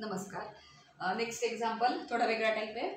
नमस्कार. Next example थोडा वेगळा टाइप आहे.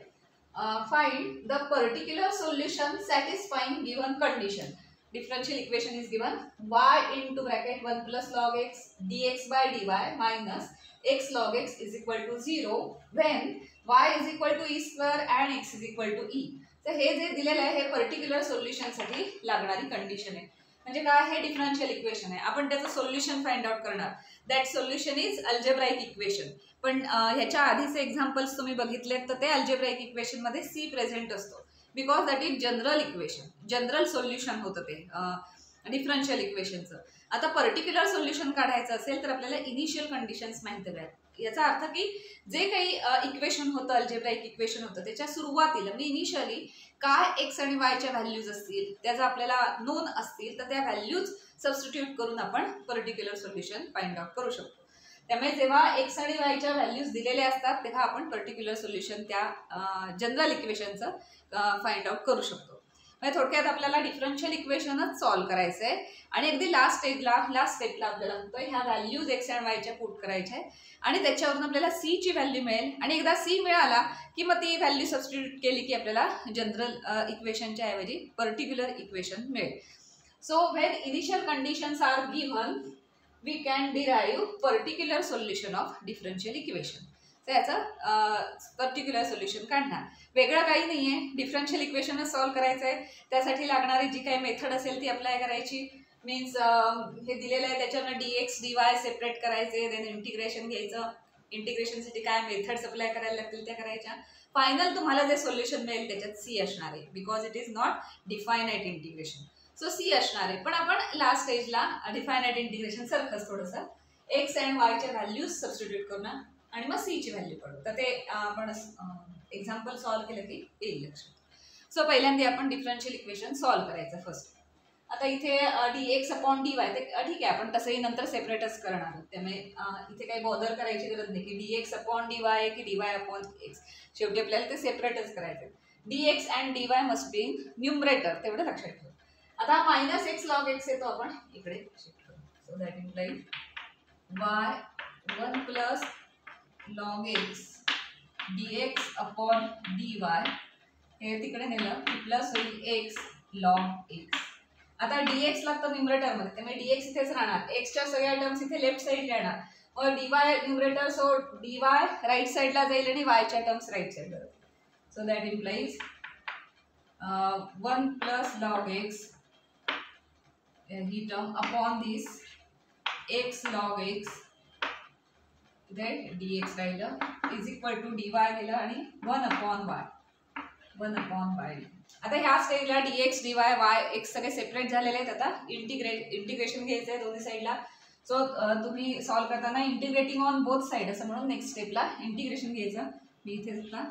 Find the particular solution satisfying given condition. Differential equation is given y into bracket 1 plus log x dx by dy minus x log x is equal to 0 when y is equal to e square and x is equal to e. तर हे जे दिलेलं आहे हे particular सोल्युशनसाठी लागणारी condition आहे. म्हणजे काय, हे डिफरन्शियल इक्वेशन आहे, आपण त्याचं सोल्युशन फाइंड आउट करणार. That solution is algebraic equation. पण ह्याच्या आधीचे एक्झाम्पल्स तुम्ही बघितलेत तर ते अल्जेब्राइक इक्वेशन मध्ये सी प्रेझेंट असतो, because that is general equation, general solution होतं ते डिफरन्शियल इक्वेशनचं. आता पर्टिक्युलर सोल्युशन काढायचं असेल तर आपल्याला इनिशियल कंडिशन्स माहिती हव्यात. याचा अर्थ की जे काही इक्वेशन होतं, अल्जेब्राइक इक्वेशन होतं, त्याच्या सुरुवातीला म्हणजे इनिशियली काय एक्स आणि वायच्या व्हॅल्यूज असतील त्या जर आपल्याला नोन असतील तर त्या व्हॅल्यूज सबस्टिट्यूट करून आपण पर्टिक्युलर सोल्युशन फाइंड आउट करू शकतो. त्यामुळे जेव्हा एक्स आणि वायच्या व्हॅल्यूज दिलेल्या असतात तेव्हा आपण पर्टिक्युलर सोल्युशन त्या जनरल इक्वेशनचं फाइंड आउट करू शकतो. म्हणजे थोडक्यात आपल्याला डिफरन्शियल इक्वेशनच सॉल्व्ह करायचं आहे आणि अगदी लास्ट स्टेपला आपल्याला म्हणतोय ह्या व्हॅल्यूज एक्स अँड वायच्या पुट करायच्या आहे आणि त्याच्यावरून आपल्याला सी ची व्हॅल्यू मिळेल आणि एकदा सी मिळाला की मग ती व्हॅल्यू सबस्टिट्यूट केली की आपल्याला जनरल इक्वेशनच्या ऐवजी पर्टिक्युलर इक्वेशन मिळेल. So when initial conditions are given we can derive particular solution of differential equation. तर याचं पर्टिक्युलर सोल्युशन काढणार. वेगळं काही नाही आहे, डिफरन्शियल इक्वेशनच सॉल्व्ह करायचं आहे. त्यासाठी लागणारी जी काही मेथड असेल ती अप्लाय करायची. मीन्स हे दिलेलं आहे त्याच्यानं D x D Y separate करायचे, देन इंटिग्रेशन घ्यायचं. इंटिग्रेशनसाठी काय मेथड्स अप्लाय करायला लागतील त्या करायच्या. फायनल तुम्हाला जे सोल्युशन मिळेल त्याच्यात सी असणार आहे, because it is not definite integration. So C असणार आहे. पण आपण लास्ट स्टेजला डिफायनाइट इंटिग्रेशन सारखंच थोडंसं एक्स अँड वायच्या व्हॅल्यूज सबस्टिट्यूट करणार आणि मग सी ची व्हॅल्यू काढू. तर ते आपण एक्झाम्पल सॉल्व्ह केलं की येईल लक्षात. सो पहिल्यांदा आपण डिफरन्शियल इक्वेशन सॉल्व्ह करायचं फर्स्ट. आता इथे D x upon D Y ते ठीक आहे, आपण तसंही नंतर सेपरेटच करणार आहोत. त्यामुळे इथे काही बॉदर करायची गरज नाही की D x upon D Y की डी वाय अपॉन एक्स. शेवटी आपल्याला ते सेपरेटच करायचं. D x and D Y must be numerator, तेवढं लक्षात ठेवू. आता मायनस एक्स लॉग एक्स येतो आपण इकडे शिफ्ट करू. So that implies Y 1 plus log x dx upon dy हे तिकडे नेलं की प्लस होईल एक्स लॉग एक्स. आता dx लागतं न्यूमरेटरमध्ये, त्यामुळे dx इथेच राहणार. एक्सच्या सगळ्या टर्म्स इथे लेफ्ट साईडला येणार. मग dy numerator, so dy right साईडला जाईल आणि yच्या टर्म्स राईट साईडला जातील. So that implies 1 plus log x ही term upon this x log x dx राहिलं इज इक्वल टू dy गेलं आणि 1 अपॉन y. आता ह्या स्टेजला dx dy y x सगळे सेपरेट झालेले आहेत. आता इंटिग्रेशन घ्यायचं आहे दोन्ही साईडला. सो तुम्ही सॉल्व्ह करताना इंटिग्रेटिंग ऑन बोथ साईड असं म्हणून नेक्स्ट स्टेपला इंटिग्रेशन घ्यायचं. मी इथे सुद्धा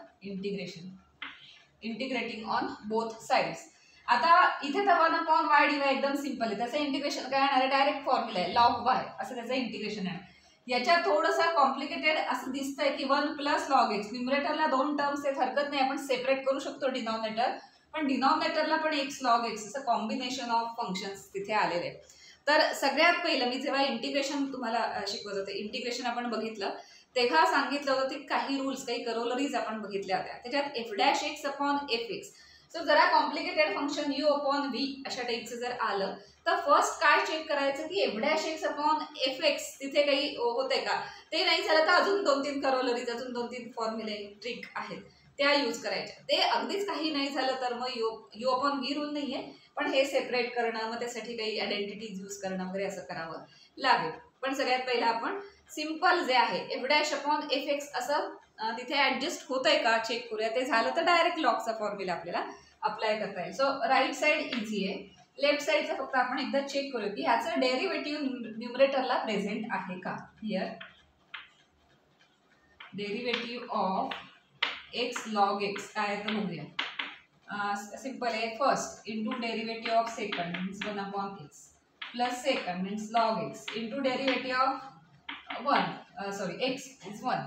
इंटिग्रेटिंग ऑन बोथ साईड्स. आता इथे तर 1 अपॉन y dy एकदम सिम्पल आहे. त्याचं इंटिग्रेशन काय येणार आहे, डायरेक्ट फॉर्म्युला आहे लॉग y असं त्याचं इंटिग्रेशन आहे. याच्यात थोडंसं कॉम्प्लिकेटेड असं दिसतंय की 1 प्लस लॉग एक्स न्यूमरेटरला 2 टर्म्स आहेत, हरकत नाही, आपण सेपरेट करू शकतो डिनॉमिनेटर. पण डिनॉमिनेटरला पण एक्स लॉग एक्स असं कॉम्बिनेशन ऑफ फंक्शन्स तिथे आलेले आहेत. तर सगळ्यात पहिलं मी जेव्हा इंटिग्रेशन तुम्हाला शिकवत होते, इंटिग्रेशन आपण बघितलं तेव्हा सांगितलं होतं की काही रूल्स, काही करोलरीज आपण बघितल्या होत्या. त्याच्यात F dash X upon F X. So जरा complicated function U upon V अशा टाईपचं जर आलं तर फर्स्ट काय चेक करायचं की F dash X upon F x तिथे काही होते का. ते नाही झालं तर अजून 2-3 करोलरीज, अजून 2-3 फॉर्म्युले ट्रिक आहेत त्या यूज करायच्या. ते अगदीच काही नाही झालं तर मग यू अपॉन व्ही रूल नाही आहे, पण हे सेपरेट करणं, मग त्यासाठी काही आयडेंटिटीज यूज करणं वगैरे असं करावं लागेल. पण सगळ्यात पहिला आपण सिम्पल जे आहे F dash upon F x असं तिथे ऍडजस्ट होतंय का चेक करूया. ते झालं तर डायरेक्ट लॉगचा फॉर्म्युला आपल्याला अप्लाय करता येईल. सो राईट साईड इझी आहे. लेफ्ट साईडचं फक्त आपण एकदा चेक करूया की ह्याचं डेरिव्हेटिव्ह न्यूमरेटरला प्रेझेंट आहे का. Here derivative of X log x काय आहे तर बघूया. सिम्पल आहे. First into derivative of second means 1 upon x plus second means log x into derivative of x is 1.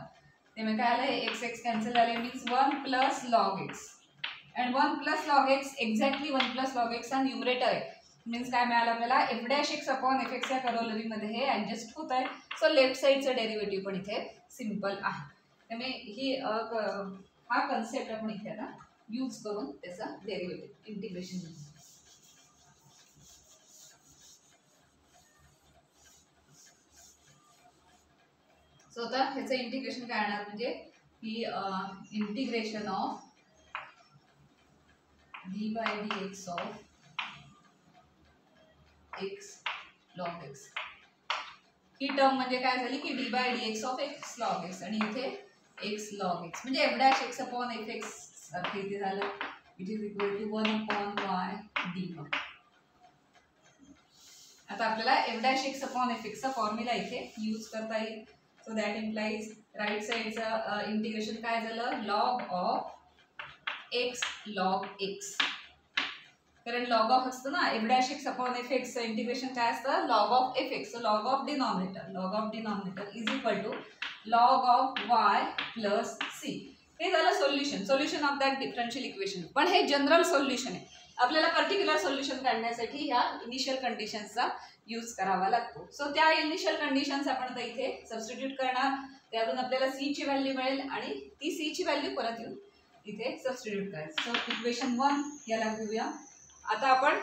त्यामुळे काय आलं, एक्स एक्स कॅन्सल झाले means 1 plus log x and 1 plus log x exactly 1 plus log x हा numerator आहे. Means काय मिळालं आपल्याला, F dash X upon F x या करोलरीमध्ये हे ऍडजस्ट होत आहे. सो लेफ्ट साईडचं डेरिव्हेटिव्ह पण इथे सिम्पल आहे. त्यामुळे ही हा कन्सेप्ट आपण इथे आता यूज करून त्याचा डेरिव्हेटिव्ह इंटिग्रेशन. सो आता ह्याचं इंटिग्रेशन काय येणार म्हणजे की integration of D by D X of X log x. ही टर्म म्हणजे काय झाली की D by D X of X log X आणि इथे एक्स लॉग एक्स म्हणजे F dash X upon F X सारखं इथे झालं. It is equal to 1 upon Y D. आता आपल्याला F dash X upon F एक्सचा फॉर्म्युला इथे यूज करता येईल. सो दॅट इम्प्लाइज राईट साईडचं इंटिग्रेशन काय झालं log of X log X. कारण लॉग ऑफ असतं ना F dash X upon F एक्सचं इंटिग्रेशन काय असतं log of F X. Log of denominator is equal to log of Y plus C. हे झालं solution of that differential equation. पण हे जनरल सोल्युशन आहे. आपल्याला पर्टिक्युलर सोल्युशन काढण्यासाठी ह्या इनिशियल कंडिशन्सचा यूज करावा लागतो. सो त्या इनिशियल कंडिशन्स आपण आता इथे सबस्टिट्यूट करणार. त्यातून आपल्याला सी ची व्हॅल्यू मिळेल आणि ती सी ची व्हॅल्यू परत येऊन इथे सबस्टिट्यूट करायचं. सो इक्वेशन 1 याला घेऊया. आता आपण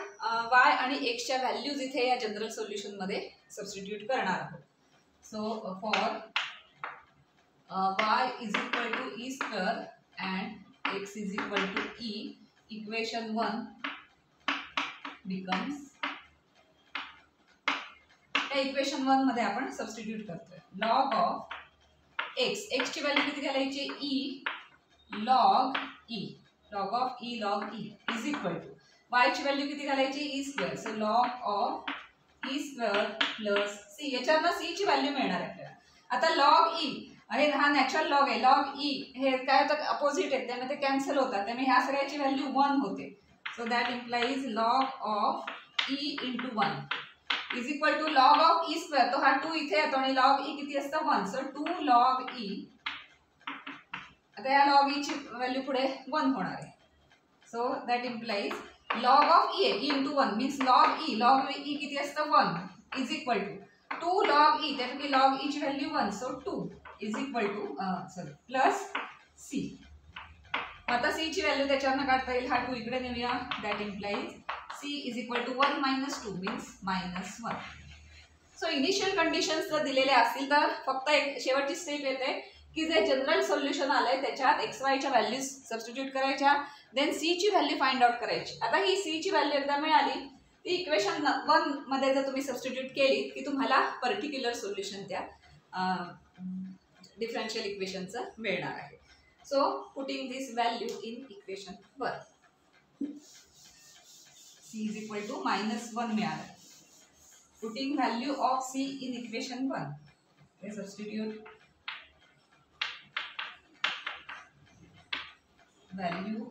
y आणि x व्हॅल्यूज इथे या जनरल सोल्युशन मध्ये सबस्टिट्यूट करणार आहोत. So for y is equal to E square and x is equal to E, equation 1 becomes, या इक्वेशन 1 मध्ये आपण सबस्टिट्यूट करतोय लॉग ऑफ x ची व्हॅल्यू किती घालायची E log of E log E is equal to y ची value किती घालायची E square. So log of E square plus C. याच्यातनं सी ची व्हॅल्यू मिळणार आहे आपल्याला. आता लॉग ई हे हा नॅचरल लॉग आहे. लॉग ई हे काय होतं अपोजिट आहेत त्यामुळे ते कॅन्सल होतात. त्यामुळे ह्या सगळ्याची व्हॅल्यू 1 होते. So that implies log of e into 1 is equal to log of E square. तो हा 2 इथे येतो आणि लॉग ई किती असतं 1. So 2 log E. आता या लॉग ई ची व्हॅल्यू पुढे 1 होणार आहे. So that implies log of e into 1 means log e किती असतं 1 is equal to 2 log e. त्यापैकी लॉग ई ची value 1. So 2 is equal to plus C. आता सी ची व्हॅल्यू त्याच्यावरनं काढता येईल. हा 2 इकडे नेऊया. That implies C is equal to 1 minus 2 means -1. So initial conditions जर दिलेल्या असतील तर फक्त एक शेवटची स्टेप येते की जे जनरल सोल्युशन आलंय त्याच्यात एक्स वायच्या व्हॅल्यूज सबस्टिट्यूट करायच्या. देन सी ची व्हॅल्यू फाइंड आउट करायची. आता ही सी ची व्हॅल्यू एकदा मिळाली ती इक्वेशन 1 मध्ये जर तुम्ही सबस्टिट्यूट केली की तुम्हाला पर्टिक्युलर सोल्युशन त्या डिफरन्शियल इक्वेशनचं मिळणार आहे. So putting this value in equation 1 C is equal to -1 मिळालं. Putting value of C in equation 1 substitute value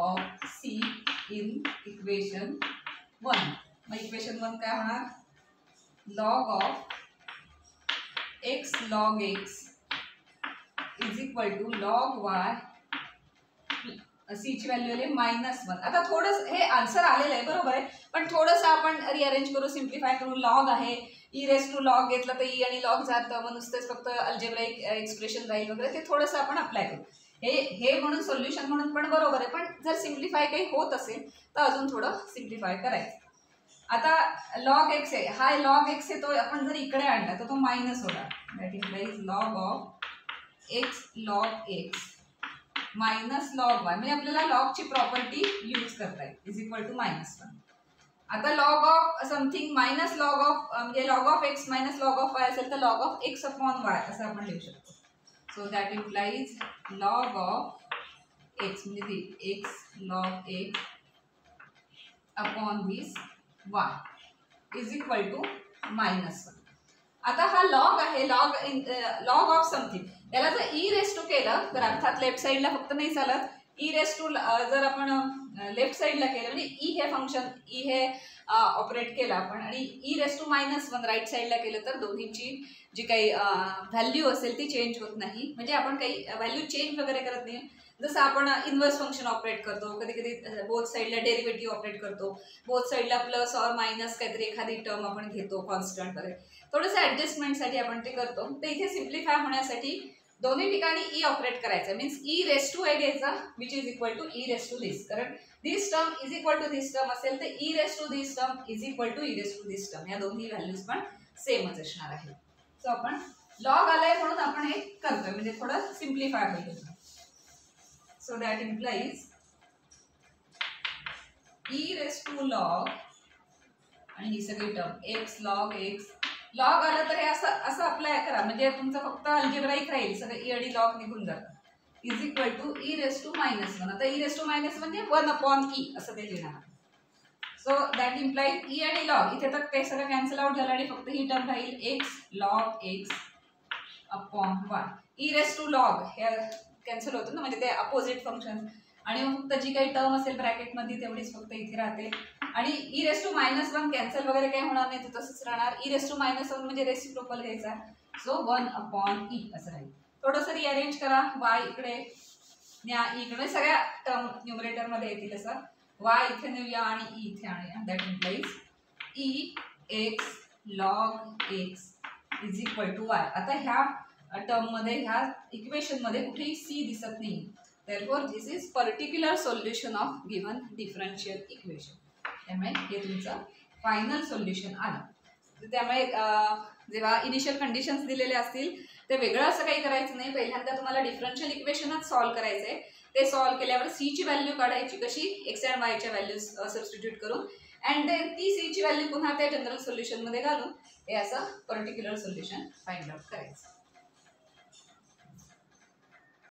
of c in equation 1. मग इक्वेशन 1 काय होणार log of x log x is equal to log y. c ची value आली -1. आता थोडंसं हे answer आलेलं आहे बरोबर आहे पण थोडंसं आपण रिअरेंज करू सिम्प्लिफाय करू. लॉग आहे ई रेस टू लॉग घेतलं तर ई आणि लॉग जातं मग नुसतेच फक्त अल्जेब्राइक एक्सप्रेशन राहील वगैरे. ते थोडंसं आपण अप्लाय करू. हे म्हणून सोल्युशन म्हणून पण बरोबर आहे पण जर सिम्प्लिफाय काही होत असेल तर अजून थोडं सिम्प्लिफाय करायचं. आता लॉग एक्स आहे हा लॉग एक्स आहे तो आपण जर इकडे आणला तर तो मायनस होणार. That is log of X log x minus log Y. म्हणजे आपल्याला लॉगची प्रॉपर्टी यूज करता येईल इज इक्वल टू -1. आता log of something minus log of म्हणजे log of X minus log of Y असेल तर log of X upon Y असं आपण लिहू शकतो. So that implies log of X म्हणजे X log x upon this Y is equal to -1. आता हा लॉग आहे लॉग ऑफ समथिंग. त्याला जर ई रेस टू केलं तर अर्थात लेफ्ट साईडला फक्त नाही चालत. ई रेस टू जर आपण लेफ्ट साईडला केलं म्हणजे ई हे फंक्शन ई हे ऑपरेट केलं आपण आणि ई रेस टू -1 राईट साईडला केलं तर दोन्हीची जी काही व्हॅल्यू असेल ती चेंज होत नाही. म्हणजे आपण काही व्हॅल्यू चेंज वगैरे करत नाही. जसं आपण इन्व्हर्स फंक्शन ऑपरेट करतो कधी कधी बोथ साईडला डेरिव्हेटिव्ह ऑपरेट करतो. बोथ साईडला प्लस ऑर मायनस काहीतरी एखादी टर्म आपण घेतो कॉन्स्टंट वगैरे. थोडंसं ऍडजस्टमेंटसाठी आपण ते करतो. तर इथे सिम्प्लिफाय होण्यासाठी दोन्ही ठिकाणी ई ऑपरेट करायचं, means E raise to I घ्यायचा which is equal to E raise to this. कारण this term is equal to this term असेल तर E raise to this term is equal to E raise to this term, या दोन्ही values पण सेमच असणार आहे. सो आपण लॉग आलाय म्हणून आपण हे करतोय, म्हणजे थोडं सिम्प्लिफाय होईल. So that implies e raise to log आणि ही सगळी term x log x. Log आलं तर हे असं असं अप्लाय करा, म्हणजे तुमचं फक्त अल्जेब्राईक राहील, सगळं ई आणि लॉग निघून जातं. Is equal to E raise to -1. आता ई रेस टू मायनस म्हणजे 1/e असं ते लिहिणार. सो दॅट इम्प्लाइज ई आणि लॉग, इथे तर ते सगळं कॅन्सल आउट झालं आणि फक्त ही टर्म राहील x log x upon 1. E raise to log हे कॅन्सल होतं ना, म्हणजे ते अपोजिट फंक्शन, आणि मग फक्त जी काही टर्म असेल ब्रॅकेटमध्ये तेवढीच फक्त इथे राहते. आणि ई रेस टू -1 कॅन्सल वगैरे काही होणार नाही, ते तसंच राहणार. ई रेस टू -1 म्हणजे रेसिप्रोकल घ्यायचा, सो 1/e असं राहील. थोडंसं रिअरेंज करा, y इकडे न्या, इकडे सगळ्या टर्म न्यूमरेटर मध्ये येतील. असं y इथे नेऊया आणि e इथे आणूया. That implies E X log X is equal to y. आता ह्या टर्म मध्ये, ह्या इक्वेशन मध्ये कुठेही c दिसत नाही, therefore this is particular solution of given differential equation. त्यामुळे हे तुमचं फायनल सोल्युशन आलं. त्यामुळे जेव्हा इनिशियल कंडिशन्स दिलेले असतील ते वेगळं असं काही करायचं नाही. पहिल्यांदा तुम्हाला डिफरन्शियल इक्वेशनच सॉल्व्ह करायचंय. ते सॉल्व्ह केल्यावर सी ची व्हॅल्यू काढायची कशी, एक्स अँड वाय च्या व्हॅल्यूज सबस्टिट्यूट करून, अँड देन ती सी ची व्हॅल्यू पुन्हा त्या जनरल सोल्युशन मध्ये घालून हे असं पर्टिक्युलर सोल्युशन फाइंड आउट करायचं.